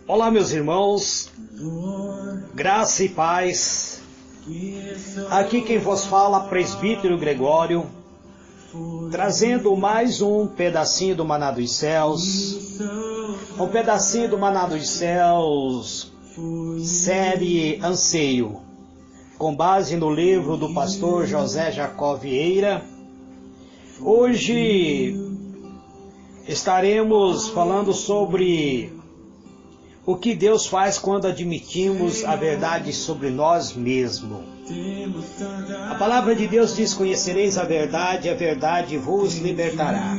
Olá, meus irmãos, graça e paz. Aqui quem vos fala, presbítero Gregório, trazendo mais um pedacinho do Maná dos Céus, um pedacinho do Maná dos Céus, série Anseio, com base no livro do pastor José Jacó Vieira. Hoje estaremos falando sobre o que Deus faz quando admitimos a verdade sobre nós mesmos. A palavra de Deus diz: conhecereis a verdade vos libertará.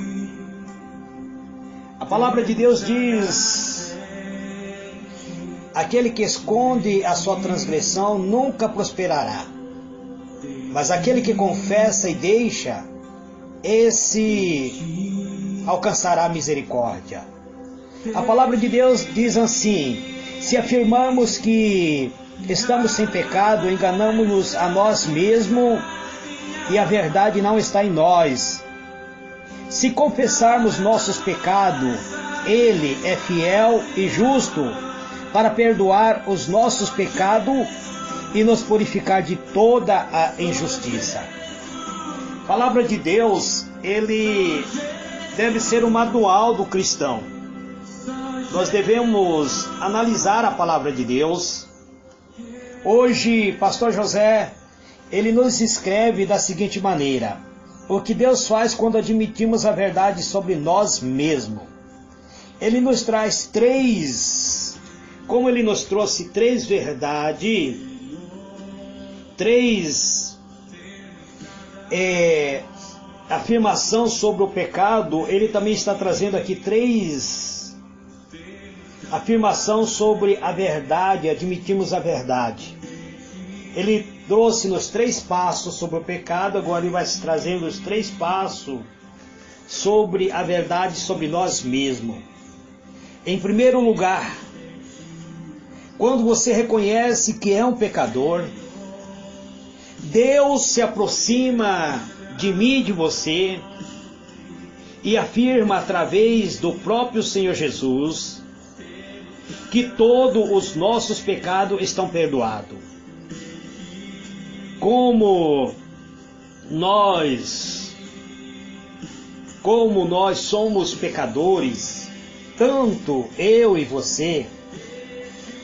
A palavra de Deus diz: aquele que esconde a sua transgressão nunca prosperará, mas aquele que confessa e deixa, esse alcançará misericórdia. A palavra de Deus diz assim: se afirmarmos que estamos sem pecado, enganamos-nos a nós mesmos e a verdade não está em nós. Se confessarmos nossos pecados, Ele é fiel e justo para perdoar os nossos pecados e nos purificar de toda a injustiça. A palavra de Deus, ele deve ser o manual do cristão. Nós devemos analisar a palavra de Deus. Hoje, pastor José, ele nos escreve da seguinte maneira: o que Deus faz quando admitimos a verdade sobre nós mesmos. Ele nos traz como ele nos trouxe três verdades, afirmação sobre o pecado, ele também está trazendo aqui três afirmação sobre a verdade, admitimos a verdade. Ele trouxe-nos 3 passos sobre o pecado, agora ele vai trazendo os 3 passos sobre a verdade sobre nós mesmos. Em primeiro lugar, quando você reconhece que é um pecador, Deus se aproxima de mim e de você e afirma através do próprio Senhor Jesus que todos os nossos pecados estão perdoados. Como nós somos pecadores, tanto eu e você,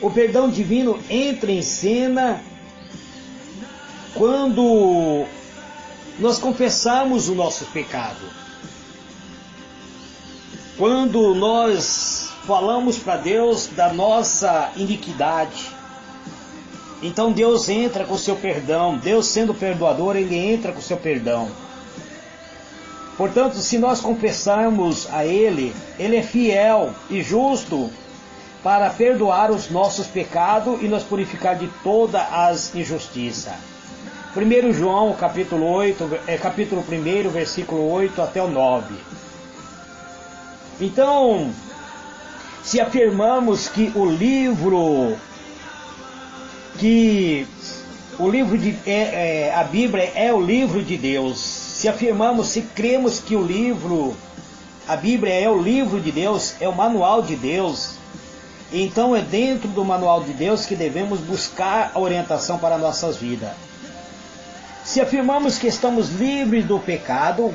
o perdão divino entra em cena quando nós confessamos o nosso pecado. Quando nós falamos para Deus da nossa iniquidade, então Deus entra com o seu perdão. Deus, sendo perdoador, Ele entra com o seu perdão. Portanto, se nós confessarmos a Ele, Ele é fiel e justo para perdoar os nossos pecados e nos purificar de todas as injustiças. 1 João capítulo 1, versículo 8 até o 9. Então, se afirmamos que a Bíblia é o livro de Deus, se cremos que a Bíblia é o livro de Deus, é o manual de Deus, então é dentro do manual de Deus que devemos buscar a orientação para nossas vidas. Se afirmamos que estamos livres do pecado,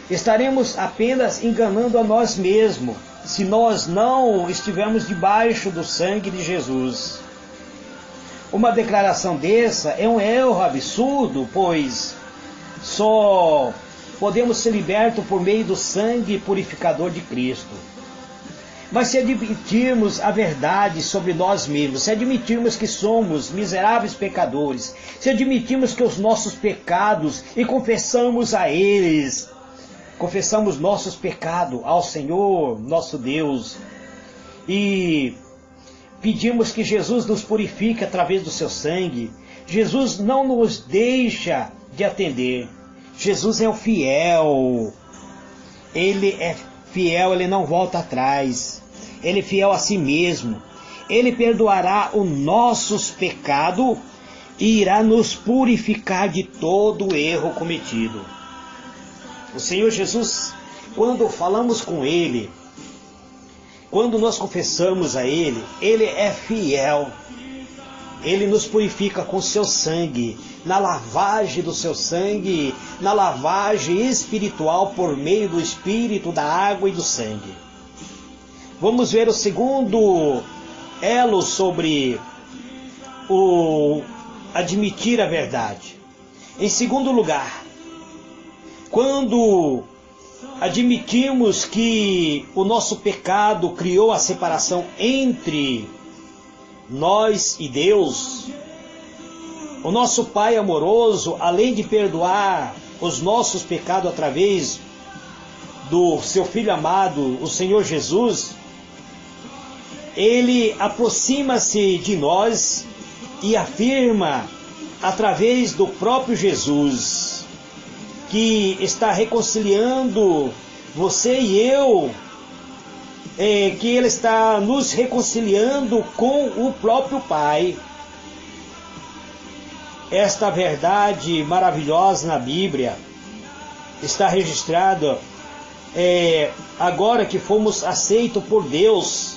estaremos apenas enganando a nós mesmos, se nós não estivermos debaixo do sangue de Jesus. Uma declaração dessa é um erro absurdo, pois só podemos ser libertos por meio do sangue purificador de Cristo. Mas se admitirmos a verdade sobre nós mesmos, se admitirmos que somos miseráveis pecadores, se admitirmos que os nossos pecados e confessamos a eles, confessamos nossos pecados ao Senhor, nosso Deus, e pedimos que Jesus nos purifique através do seu sangue, Jesus não nos deixa de atender. Jesus é o fiel. Ele é fiel, ele não volta atrás. Ele é fiel a si mesmo. Ele perdoará os nossos pecados e irá nos purificar de todo o erro cometido. O Senhor Jesus, quando falamos com Ele, quando nós confessamos a Ele, Ele é fiel. Ele nos purifica com seu sangue, na lavagem do seu sangue, na lavagem espiritual por meio do Espírito, da água e do sangue. Vamos ver o segundo elo sobre o admitir a verdade. Em segundo lugar, quando admitimos que o nosso pecado criou a separação entre nós e Deus, o nosso Pai amoroso, além de perdoar os nossos pecados através do seu Filho amado, o Senhor Jesus, Ele aproxima-se de nós e afirma, através do próprio Jesus, que está reconciliando você e eu, que Ele está nos reconciliando com o próprio Pai. Esta verdade maravilhosa na Bíblia está registrada agora que fomos aceitos por Deus,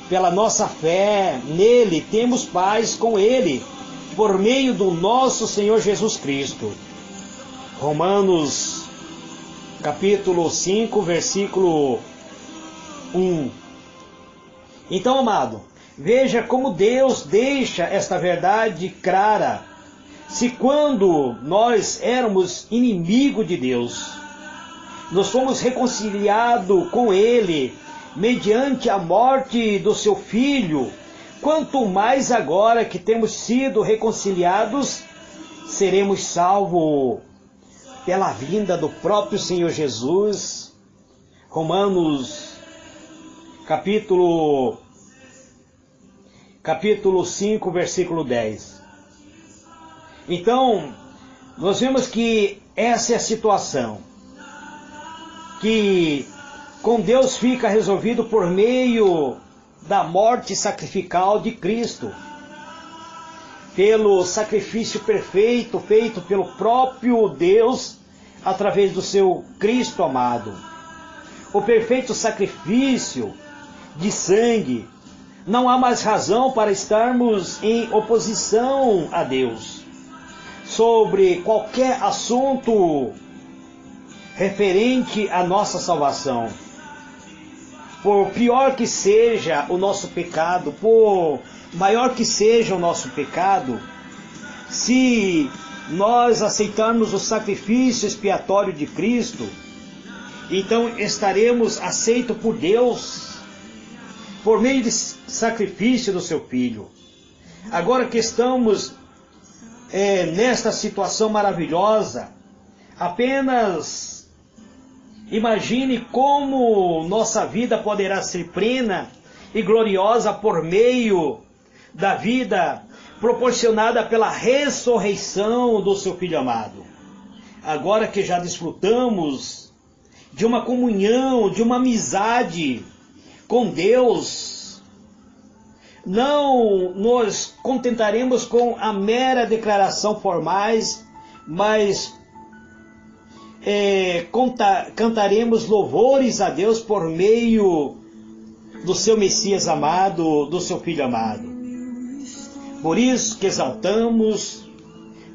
pela nossa fé nele, temos paz com Ele, por meio do nosso Senhor Jesus Cristo. Romanos capítulo 5, versículo 1. Então, amado, veja como Deus deixa esta verdade clara. Se quando nós éramos inimigos de Deus, nós fomos reconciliados com Ele mediante a morte do seu Filho, quanto mais agora que temos sido reconciliados, seremos salvos pela vinda do próprio Senhor Jesus. Romanos capítulo 5, versículo 10. Então, nós vemos que essa é a situação, que com Deus fica resolvido por meio da morte sacrificial de Cristo, pelo sacrifício perfeito feito pelo próprio Deus através do seu Cristo amado. O perfeito sacrifício de sangue. Não há mais razão para estarmos em oposição a Deus sobre qualquer assunto referente à nossa salvação. Por pior que seja o nosso pecado, por maior que seja o nosso pecado, se nós aceitarmos o sacrifício expiatório de Cristo, então estaremos aceitos por Deus, por meio do sacrifício do seu Filho. Agora que estamos nesta situação maravilhosa, apenas imagine como nossa vida poderá ser plena e gloriosa por meio da vida proporcionada pela ressurreição do seu Filho amado. Agora que já desfrutamos de uma comunhão, de uma amizade com Deus, não nos contentaremos com a mera declaração formais, mas cantaremos louvores a Deus por meio do seu Messias amado, do seu Filho amado. Por isso que exaltamos,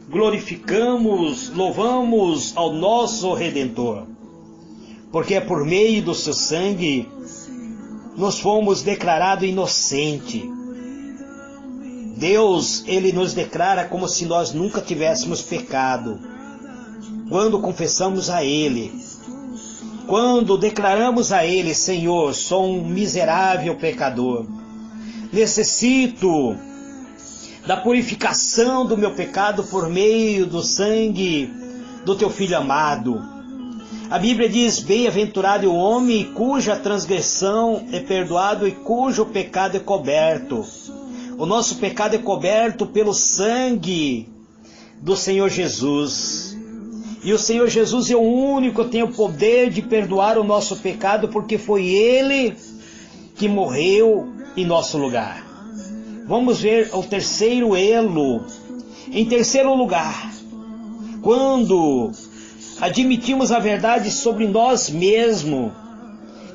glorificamos, louvamos ao nosso Redentor, porque é por meio do seu sangue nós fomos declarados inocentes. Deus, Ele nos declara como se nós nunca tivéssemos pecado. Quando confessamos a Ele, quando declaramos a Ele: Senhor, sou um miserável pecador, necessito da purificação do meu pecado por meio do sangue do teu Filho amado. A Bíblia diz: bem-aventurado o homem cuja transgressão é perdoado e cujo pecado é coberto. O nosso pecado é coberto pelo sangue do Senhor Jesus. E o Senhor Jesus é o único que tem o poder de perdoar o nosso pecado, porque foi Ele que morreu em nosso lugar. Vamos ver o terceiro elo. Em terceiro lugar, quando admitimos a verdade sobre nós mesmos,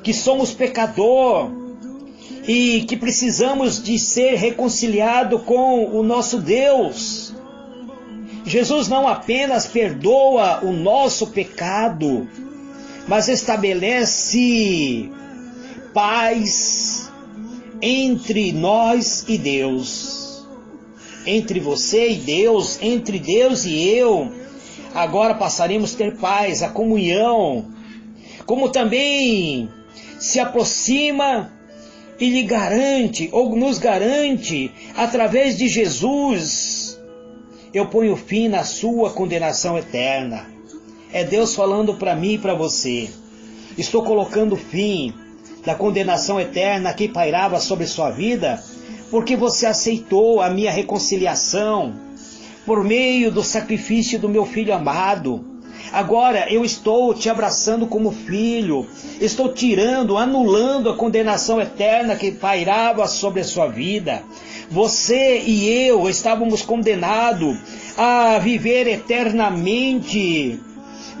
que somos pecador, e que precisamos de ser reconciliado com o nosso Deus. Jesus não apenas perdoa o nosso pecado, mas estabelece paz entre nós e Deus, entre você e Deus, entre Deus e eu. Agora passaremos a ter paz, a comunhão, como também se aproxima e lhe garante, ou nos garante, através de Jesus. Eu ponho fim na sua condenação eterna. É Deus falando para mim e para você. Estou colocando fim da condenação eterna que pairava sobre sua vida, porque você aceitou a minha reconciliação por meio do sacrifício do meu Filho amado. Agora eu estou te abraçando como filho, estou tirando, anulando a condenação eterna que pairava sobre a sua vida. Você e eu estávamos condenados a viver eternamente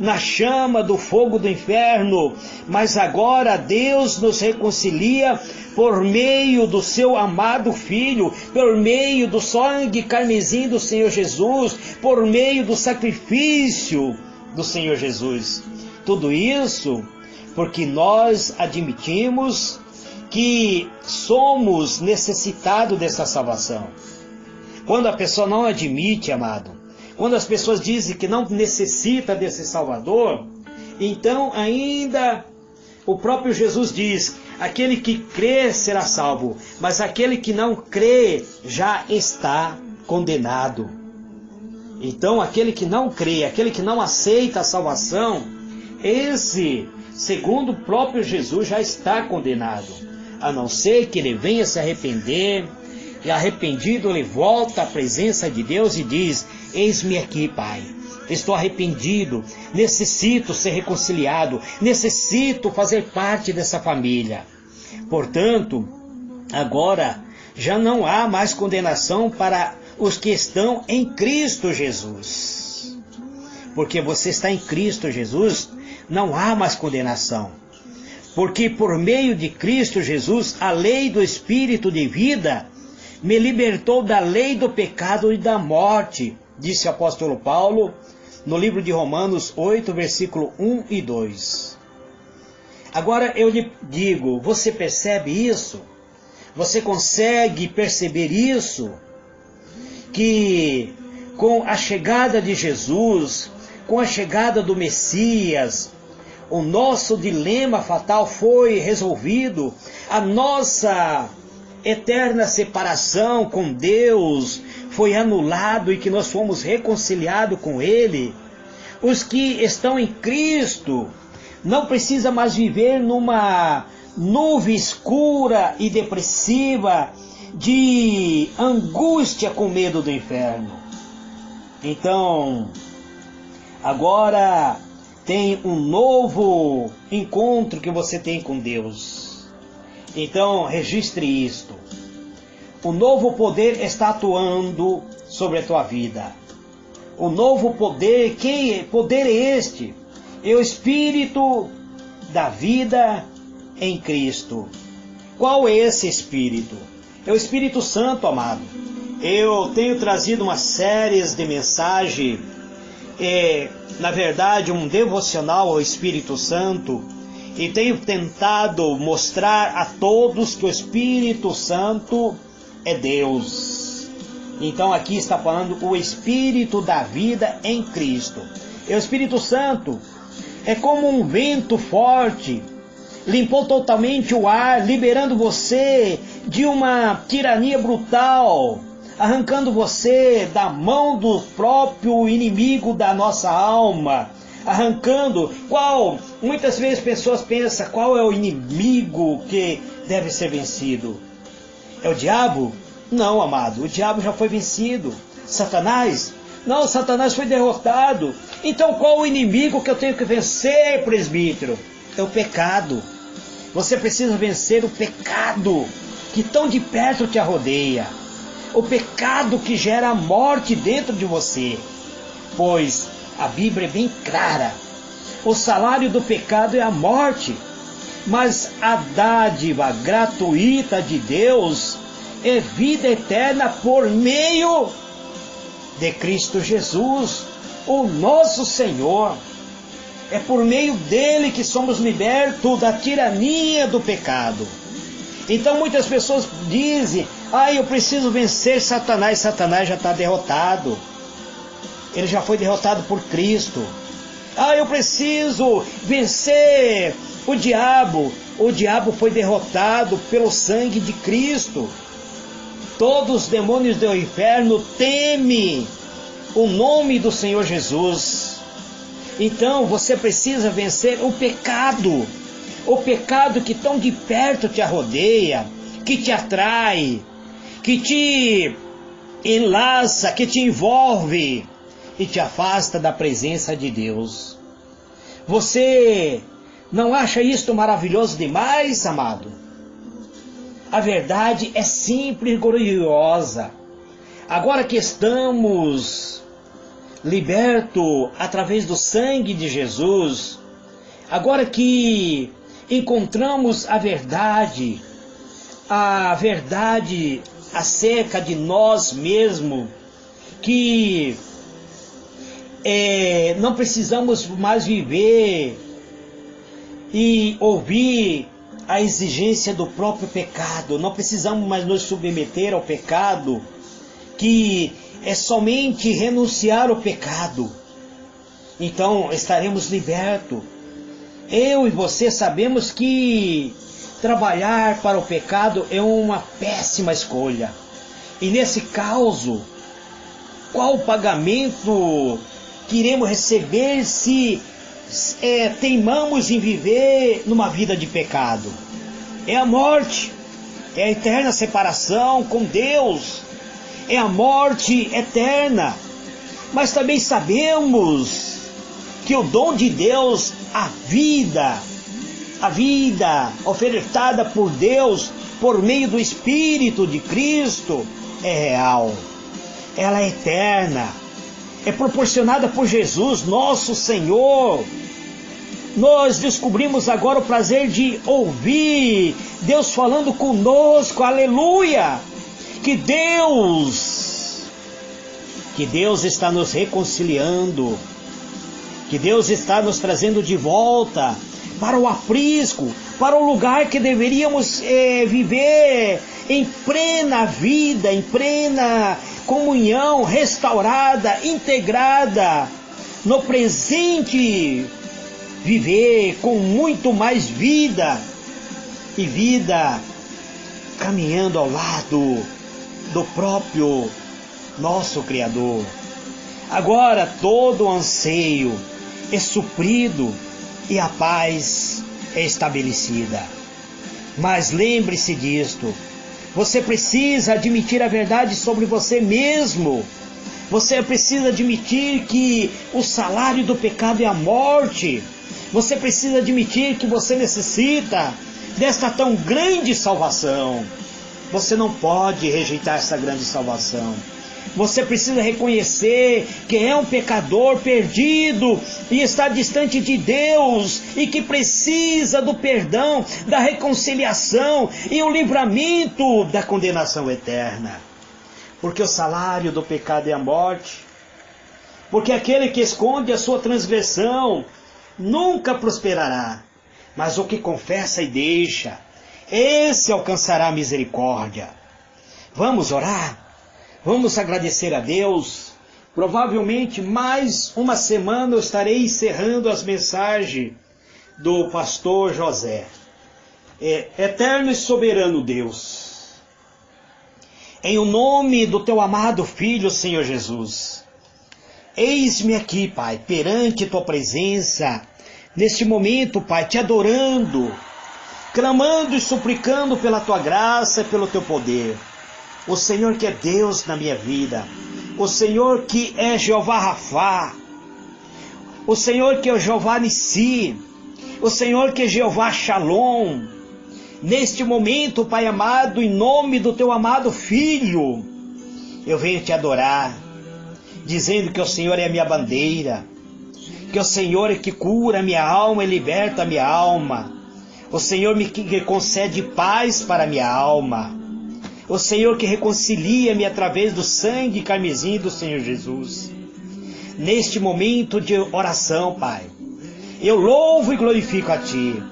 na chama do fogo do inferno, mas agora Deus nos reconcilia por meio do seu amado Filho, por meio do sangue carmesim do Senhor Jesus, por meio do sacrifício do Senhor Jesus. Tudo isso porque nós admitimos que somos necessitados dessa salvação. Quando a pessoa não admite, amado, quando as pessoas dizem que não necessita desse Salvador, então ainda o próprio Jesus diz: aquele que crê será salvo, mas aquele que não crê já está condenado. Então aquele que não crê, aquele que não aceita a salvação, esse, segundo o próprio Jesus, já está condenado, a não ser que ele venha se arrepender, e arrependido ele volta à presença de Deus e diz: eis-me aqui, Pai, estou arrependido, necessito ser reconciliado, necessito fazer parte dessa família. Portanto, agora já não há mais condenação para os que estão em Cristo Jesus. Porque você está em Cristo Jesus, não há mais condenação. Porque por meio de Cristo Jesus, a lei do Espírito de vida me libertou da lei do pecado e da morte, disse o apóstolo Paulo no livro de Romanos 8, versículo 1 e 2. Agora eu lhe digo, você percebe isso? Você consegue perceber isso? Que com a chegada de Jesus, com a chegada do Messias, o nosso dilema fatal foi resolvido, a nossa eterna separação com Deus foi anulado e que nós fomos reconciliados com Ele. Os que estão em Cristo não precisam mais viver numa nuvem escura e depressiva de angústia com medo do inferno. Então, agora tem um novo encontro que você tem com Deus. Então, registre isto. O novo poder está atuando sobre a tua vida. O novo poder, que poder é este? É o Espírito da vida em Cristo. Qual é esse Espírito? É o Espírito Santo, amado. Eu tenho trazido uma série de mensagens, na verdade um devocional ao Espírito Santo, e tenho tentado mostrar a todos que o Espírito Santo é Deus. Então aqui está falando o Espírito da vida em Cristo. E o Espírito Santo é como um vento forte, limpou totalmente o ar, liberando você de uma tirania brutal, arrancando você da mão do próprio inimigo da nossa alma, arrancando, muitas vezes pessoas pensam, qual é o inimigo que deve ser vencido? É o diabo? Não, amado, o diabo já foi vencido. Satanás? Não, Satanás foi derrotado. Então qual o inimigo que eu tenho que vencer, presbítero? É o pecado. Você precisa vencer o pecado que tão de perto te rodeia. O pecado que gera a morte dentro de você. Pois a Bíblia é bem clara. O salário do pecado é a morte. Mas a dádiva gratuita de Deus é vida eterna por meio de Cristo Jesus, o nosso Senhor. É por meio dele que somos libertos da tirania do pecado. Então muitas pessoas dizem: eu preciso vencer Satanás. Satanás já está derrotado. Ele já foi derrotado por Cristo. Eu preciso vencer o diabo. O diabo foi derrotado pelo sangue de Cristo. Todos os demônios do inferno temem o nome do Senhor Jesus. Então você precisa vencer o pecado. O pecado que tão de perto te rodeia, que te atrai, que te enlaça, que te envolve e te afasta da presença de Deus. Você não acha isto maravilhoso demais, amado? A verdade é simples e gloriosa. Agora que estamos libertos através do sangue de Jesus, agora que encontramos a verdade acerca de nós mesmos, que não precisamos mais viver e ouvir a exigência do próprio pecado, não precisamos mais nos submeter ao pecado, que é somente renunciar ao pecado. Então estaremos libertos. Eu e você sabemos que trabalhar para o pecado é uma péssima escolha. E nesse caso, qual o pagamento que iremos receber se teimamos em viver numa vida de pecado? É a morte, é a eterna separação com Deus, é a morte eterna. Mas também sabemos que o dom de Deus, a vida ofertada por Deus por meio do Espírito de Cristo, é real, ela é eterna, é proporcionada por Jesus, nosso Senhor. Nós descobrimos agora o prazer de ouvir Deus falando conosco, aleluia, que Deus está nos reconciliando, que Deus está nos trazendo de volta para o aprisco, para o lugar que deveríamos viver em plena vida, em plena comunhão, restaurada, integrada, no presente, viver com muito mais vida, e vida caminhando ao lado do próprio nosso Criador. Agora todo o anseio é suprido e a paz é estabelecida. Mas lembre-se disto: você precisa admitir a verdade sobre você mesmo. Você precisa admitir que o salário do pecado é a morte. Você precisa admitir que você necessita desta tão grande salvação. Você não pode rejeitar essa grande salvação. Você precisa reconhecer que é um pecador perdido e está distante de Deus e que precisa do perdão, da reconciliação e o livramento da condenação eterna. Porque o salário do pecado é a morte. Porque aquele que esconde a sua transgressão nunca prosperará. Mas o que confessa e deixa, esse alcançará a misericórdia. Vamos orar? Vamos agradecer a Deus. Provavelmente mais uma semana eu estarei encerrando as mensagens do pastor José. Eterno e soberano Deus, em o nome do teu amado Filho, Senhor Jesus, eis-me aqui, Pai, perante tua presença, neste momento, Pai, te adorando, clamando e suplicando pela tua graça e pelo teu poder. O Senhor que é Deus na minha vida, o Senhor que é Jeová Rafá, o Senhor que é Jeová Nissi, o Senhor que é Jeová Shalom. Neste momento, Pai amado, em nome do teu amado Filho, eu venho te adorar, dizendo que o Senhor é a minha bandeira, que o Senhor é que cura a minha alma e liberta a minha alma. O Senhor que concede paz para a minha alma. O Senhor que reconcilia-me através do sangue carmesim do Senhor Jesus. Neste momento de oração, Pai, eu louvo e glorifico a Ti.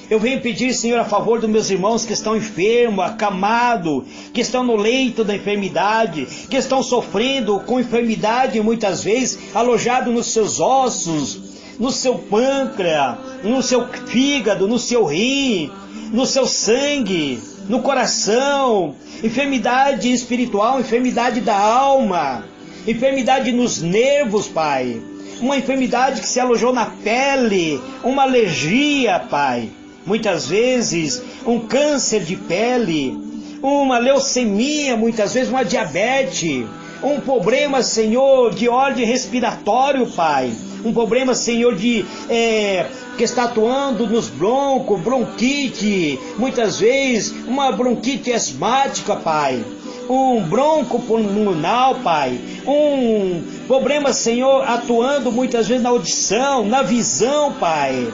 Eu venho pedir, Senhor, a favor dos meus irmãos que estão enfermos, acamados, que estão no leito da enfermidade, que estão sofrendo com enfermidade muitas vezes, alojados nos seus ossos, no seu pâncreas, no seu fígado, no seu rim, no seu sangue, no coração, enfermidade espiritual, enfermidade da alma, enfermidade nos nervos, Pai, uma enfermidade que se alojou na pele, uma alergia, Pai, muitas vezes um câncer de pele, uma leucemia, muitas vezes uma diabetes, um problema, Senhor, de ordem respiratória, Pai, um problema, Senhor, que está atuando nos broncos, bronquite, muitas vezes uma bronquite asmática, Pai, um bronco pulmonar, Pai, um problema, Senhor, atuando muitas vezes na audição, na visão, Pai,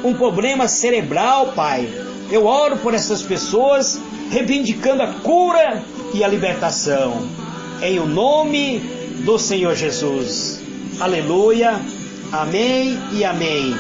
um problema cerebral, Pai. Eu oro por essas pessoas, reivindicando a cura e a libertação, em o nome do Senhor Jesus. Aleluia, amém e amém.